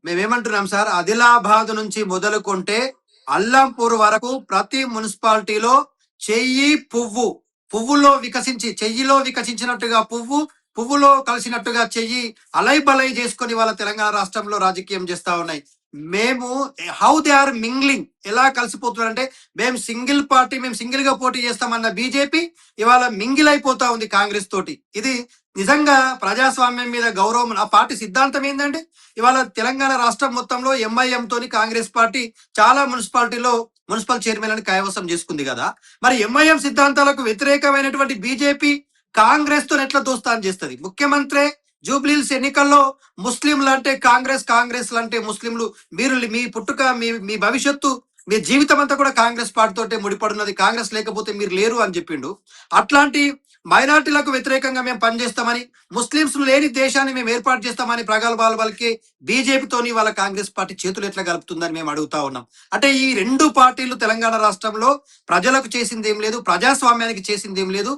మేమేమంటున్నాం sir, Adilabad నుంచి మొదలుకుంటే అల్లంపూర్ వరకు ప్రతి మున్సిపాలిటీలో చెయ్యి పువ్వు, పువ్వులో వికసించి చెయ్యిలో వికసించినట్టుగా పువ్వు, పువ్వులో కలిసినట్టుగా చెయ్యి అలై చేసుకొని వాళ్ళ తెలంగాణ రాష్ట్రంలో రాజకీయం చేస్తా ఉన్నాయి. మేము హౌ దే ఆర్ మింగ్లింగ్, ఎలా కలిసిపోతున్నారంటే, మేము సింగిల్ పార్టీ, మేము సింగిల్ గా పోటీ చేస్తామన్న బీజేపీ ఇవాళ మింగిల్ అయిపోతా ఉంది కాంగ్రెస్ తోటి. ఇది నిజంగా ప్రజాస్వామ్యం మీద గౌరవం. ఆ పార్టీ సిద్ధాంతం ఏంటంటే, ఇవాళ తెలంగాణ రాష్ట్రం మొత్తంలో ఎంఐఎం తోని కాంగ్రెస్ పార్టీ చాలా మున్సిపాలిటీలో మున్సిపల్ చైర్మన్ కైవసం చేసుకుంది కదా. మరి ఎంఐఎం సిద్ధాంతాలకు వ్యతిరేకమైనటువంటి బీజేపీ కాంగ్రెస్ తో ఎట్లా దోస్తాన్ చేస్తుంది? ముఖ్యమంత్రి జూబ్లీహిల్స్ ఎన్నికల్లో ముస్లింలు అంటే కాంగ్రెస్, కాంగ్రెస్ అంటే ముస్లింలు, మీరు మీ పుట్టుక, మీ మీ భవిష్యత్తు, మీ జీవితం అంతా కూడా కాంగ్రెస్ పార్టీతోటే ముడిపడున్నది, కాంగ్రెస్ లేకపోతే మీరు లేరు అని చెప్పిండు. అట్లాంటి మైనార్టీలకు వ్యతిరేకంగా మేము పనిచేస్తామని, ముస్లింస్ లేని దేశాన్ని మేము ఏర్పాటు చేస్తామని ప్రగల్భాలు వాళ్ళకి బీజేపీతోని వాళ్ళ కాంగ్రెస్ పార్టీ చేతులు ఎట్లా కలుపుతుందని మేము అడుగుతా ఉన్నాం. అంటే ఈ రెండు పార్టీలు తెలంగాణ రాష్ట్రంలో ప్రజలకు చేసింది ఏం లేదు, ప్రజాస్వామ్యానికి చేసింది ఏం లేదు.